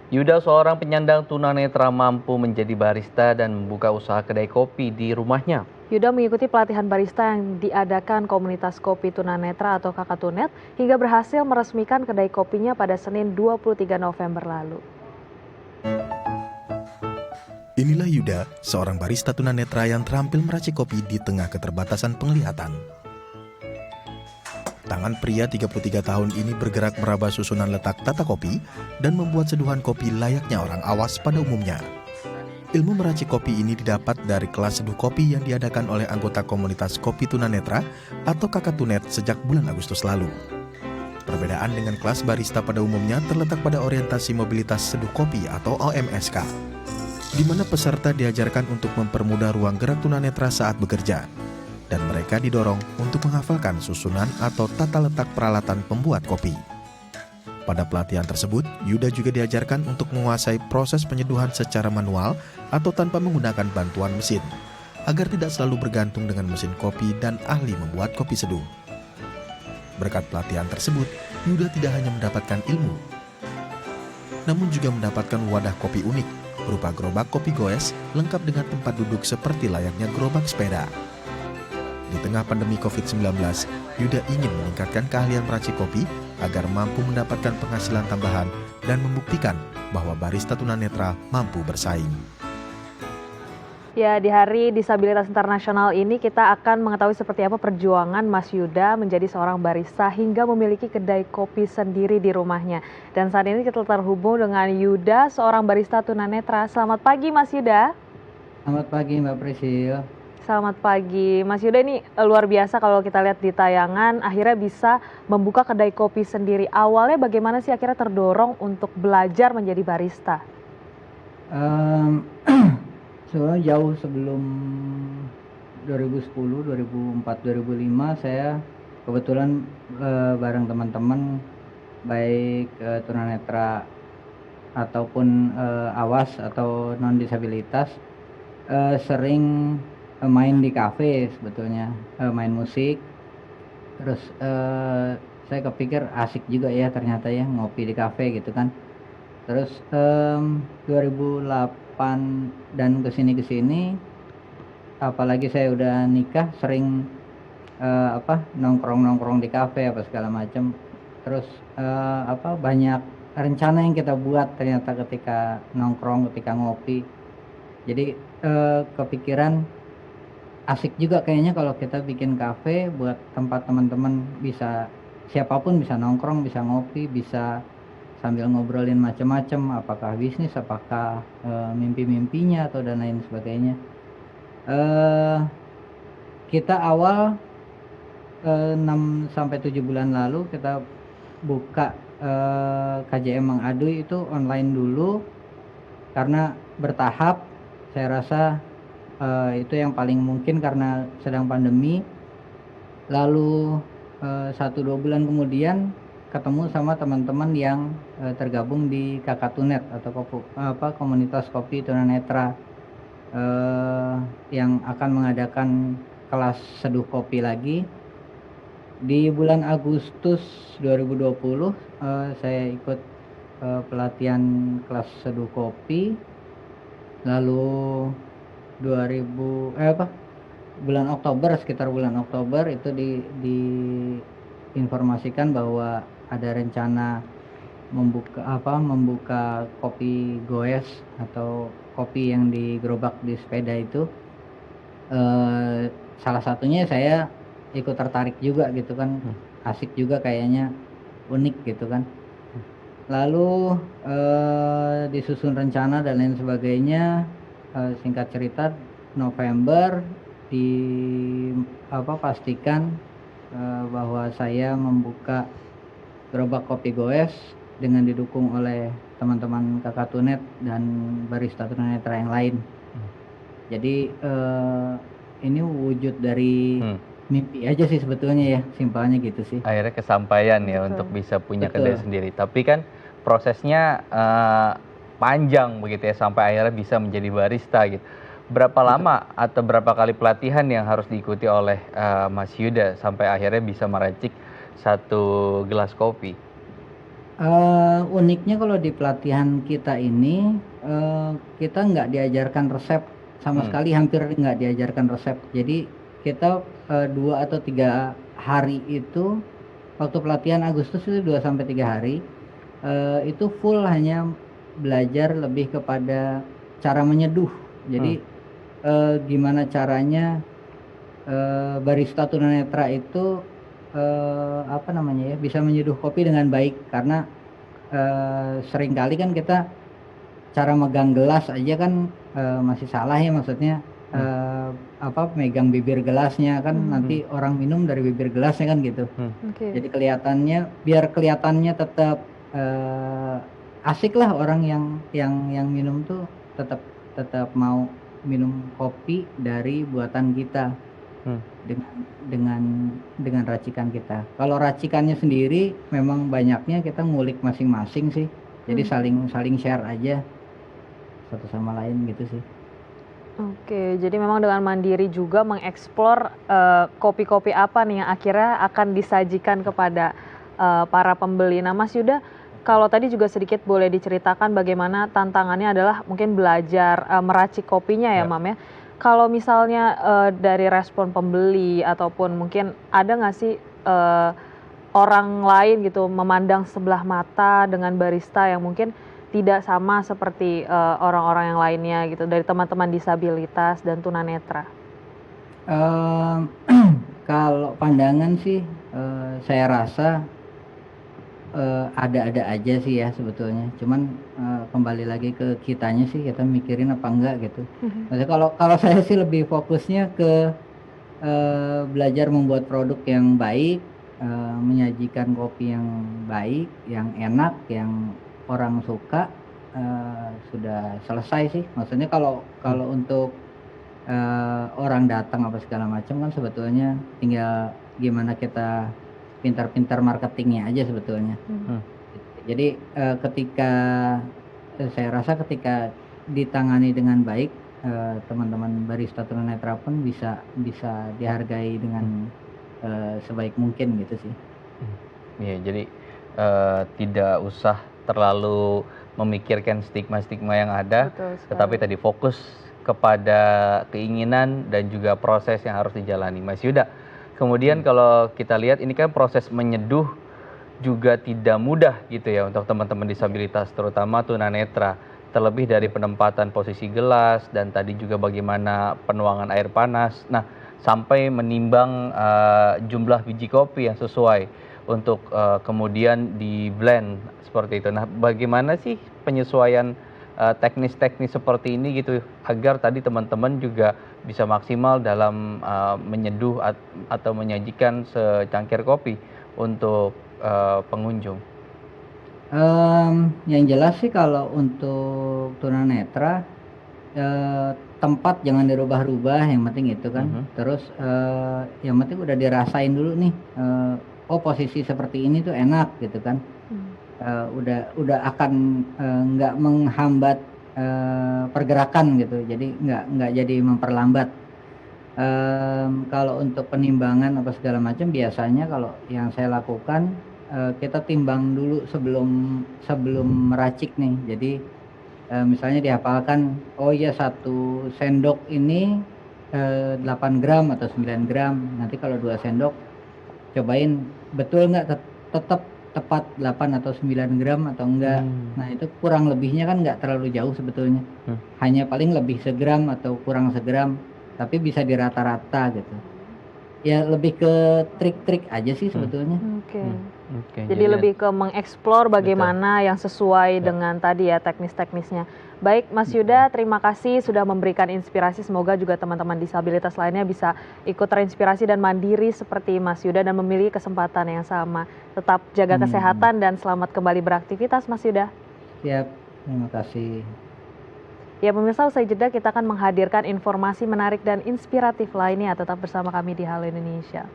Yuda, seorang penyandang tunanetra mampu menjadi barista dan membuka usaha kedai kopi di rumahnya. Yuda mengikuti pelatihan barista yang diadakan komunitas kopi tunanetra atau Kakatunet hingga berhasil meresmikan kedai kopinya pada Senin 23 November lalu. Inilah Yuda, seorang barista tunanetra yang terampil meracik kopi di tengah keterbatasan penglihatan. Tangan pria 33 tahun ini bergerak meraba susunan letak tata kopi dan membuat seduhan kopi layaknya orang awas pada umumnya. Ilmu meracik kopi ini didapat dari kelas seduh kopi yang diadakan oleh anggota komunitas kopi tunanetra atau Kakatunet sejak bulan Agustus lalu. Perbedaan dengan kelas barista pada umumnya terletak pada orientasi mobilitas seduh kopi atau OMSK, di mana peserta diajarkan untuk mempermudah ruang gerak tunanetra saat bekerja, dan mereka didorong untuk menghafalkan susunan atau tata letak peralatan pembuat kopi. Pada pelatihan tersebut, Yuda juga diajarkan untuk menguasai proses penyeduhan secara manual atau tanpa menggunakan bantuan mesin, agar tidak selalu bergantung dengan mesin kopi dan ahli membuat kopi seduh. Berkat pelatihan tersebut, Yuda tidak hanya mendapatkan ilmu, namun juga mendapatkan wadah kopi unik, berupa gerobak kopi goes lengkap dengan tempat duduk seperti layaknya gerobak sepeda. Di tengah pandemi COVID-19, Yuda ingin meningkatkan keahlian meracik kopi agar mampu mendapatkan penghasilan tambahan dan membuktikan bahwa barista tunanetra mampu bersaing. Ya, di Hari Disabilitas Internasional ini kita akan mengetahui seperti apa perjuangan Mas Yuda menjadi seorang barista hingga memiliki kedai kopi sendiri di rumahnya. Dan saat ini kita terhubung dengan Yuda, seorang barista tunanetra. Selamat pagi Mas Yuda. Selamat pagi Mbak Prisil. Selamat pagi, Mas Yuda. Ini luar biasa kalau kita lihat di tayangan, akhirnya bisa membuka kedai kopi sendiri. Awalnya bagaimana sih akhirnya terdorong untuk belajar menjadi barista? Sebenarnya jauh sebelum 2010, 2004, 2005 saya kebetulan bareng teman-teman baik tunanetra ataupun awas atau non disabilitas sering main di kafe sebetulnya, main musik. Terus saya kepikir asik juga ya ternyata ya ngopi di kafe gitu kan. Terus 2008 dan kesini apalagi saya udah nikah sering nongkrong di kafe apa segala macam. Terus banyak rencana yang kita buat ternyata ketika nongkrong, ketika ngopi. Jadi kepikiran asik juga kayaknya kalau kita bikin kafe buat tempat teman-teman bisa, siapapun bisa nongkrong, bisa ngopi, bisa sambil ngobrolin macam-macam, apakah bisnis, apakah mimpi-mimpinya atau dan lain sebagainya. Kita awal 6-7 bulan lalu kita buka KJM Mang Aduy itu online dulu karena bertahap. Saya rasa itu yang paling mungkin karena sedang pandemi. Lalu 1-2 bulan kemudian ketemu sama teman-teman yang tergabung di Kakatunet atau komunitas kopi tunanetra yang akan mengadakan kelas seduh kopi lagi. Di bulan Agustus 2020 saya ikut pelatihan kelas seduh kopi. Lalu bulan Oktober, sekitar bulan Oktober itu diinformasikan bahwa ada rencana membuka kopi goes atau kopi yang digerobak di sepeda itu. Salah satunya saya ikut tertarik juga gitu kan, asik juga kayaknya, unik gitu kan. Lalu disusun rencana dan lain sebagainya. Singkat cerita, November pastikan bahwa saya membuka gerobak kopi goes dengan didukung oleh teman-teman Kakatunet dan barista tunanetra yang lain. Jadi ini wujud dari mimpi aja sih sebetulnya ya, simpelnya gitu sih. Akhirnya kesampaian ya untuk bisa punya kedai sendiri. Tapi kan prosesnya panjang begitu ya sampai akhirnya bisa menjadi barista gitu. Berapa lama atau berapa kali pelatihan yang harus diikuti oleh Mas Yuda sampai akhirnya bisa meracik satu gelas kopi? Uniknya kalau di pelatihan kita ini, kita nggak diajarkan resep sama sekali, hampir nggak diajarkan resep. Jadi kita, 2 atau 3 hari itu, waktu pelatihan Agustus itu 2 sampai 3 hari, itu full hanya belajar lebih kepada cara menyeduh. Jadi, gimana caranya, barista tunanetra itu, apa namanya ya, bisa menyeduh kopi dengan baik. Karena, seringkali kan kita cara megang gelas aja kan, masih salah ya, maksudnya, apa, megang bibir gelasnya kan nanti orang minum dari bibir gelasnya kan gitu. Oke. Jadi biar kelihatannya tetap, asik lah orang yang minum tuh tetap tetap mau minum kopi dari buatan kita. Dengan dengan dengan racikan kita. Kalau racikannya sendiri memang banyaknya kita ngulik masing-masing sih. Jadi saling share aja satu sama lain gitu sih. Oke, jadi memang dengan mandiri juga mengeksplor kopi-kopi apa nih yang akhirnya akan disajikan kepada para pembeli. Nah, Mas Yuda, kalau tadi juga sedikit boleh diceritakan bagaimana tantangannya adalah mungkin belajar meracik kopinya ya, Mam ya. Kalau misalnya dari respon pembeli ataupun mungkin ada nggak sih orang lain gitu memandang sebelah mata dengan barista yang mungkin tidak sama seperti orang-orang yang lainnya gitu dari teman-teman disabilitas dan tunanetra? Kalau pandangan sih, saya rasa, ada-ada aja sih ya sebetulnya. Cuman, kembali lagi ke kitanya sih, kita mikirin apa enggak gitu. Maksudnya kalau saya sih lebih fokusnya ke, belajar membuat produk yang baik, menyajikan kopi yang baik, yang enak, yang orang suka, sudah selesai sih. Maksudnya kalau untuk, orang datang apa segala macam kan sebetulnya tinggal gimana kita pintar-pintar marketingnya aja sebetulnya. Jadi, saya rasa ketika ditangani dengan baik, teman-teman barista tunanetra pun bisa dihargai dengan, sebaik mungkin gitu sih. Iya, jadi tidak usah terlalu memikirkan stigma-stigma yang ada, Betul sekali. tetapi tadi fokus kepada keinginan dan juga proses yang harus dijalani. Mas Yuda, kemudian kalau kita lihat ini kan proses menyeduh juga tidak mudah gitu ya untuk teman-teman disabilitas, terutama tunanetra. Terlebih dari penempatan posisi gelas dan tadi juga bagaimana penuangan air panas. Nah, sampai menimbang jumlah biji kopi yang sesuai untuk kemudian di blend seperti itu. Nah, bagaimana sih penyesuaian teknis-teknis seperti ini gitu agar tadi teman-teman juga bisa maksimal dalam menyeduh atau menyajikan secangkir kopi untuk pengunjung? Yang jelas sih kalau untuk tunanetra, tempat jangan dirubah-rubah, yang penting itu kan. Terus, yang penting udah dirasain dulu nih, oh posisi seperti ini tuh enak gitu kan. Udah akan, nggak menghambat, pergerakan gitu, jadi nggak jadi memperlambat. Kalau untuk penimbangan apa segala macam biasanya kalau yang saya lakukan, kita timbang dulu sebelum meracik nih. Jadi, misalnya dihafalkan, oh iya 1 sendok ini, 8 gram atau 9 gram. Nanti kalau 2 sendok cobain betul nggak tetap tepat 8 atau 9 gram atau enggak. Nah itu kurang lebihnya kan nggak terlalu jauh sebetulnya. Hanya paling lebih segram atau kurang segram, tapi bisa dirata-rata gitu. Ya lebih ke trik-trik aja sih sebetulnya. Oke. Oke, Jadi lebih ke mengeksplor bagaimana yang sesuai Ya. dengan tadi ya teknis-teknisnya. Baik, Mas Yuda, terima kasih sudah memberikan inspirasi. Semoga juga teman-teman disabilitas lainnya bisa ikut terinspirasi dan mandiri seperti Mas Yuda dan memiliki kesempatan yang sama. Tetap jaga kesehatan dan selamat kembali beraktivitas, Mas Yuda. Siap, terima kasih. Ya pemirsa, usai jeda kita akan menghadirkan informasi menarik dan inspiratif lainnya. Tetap bersama kami di Halo Indonesia.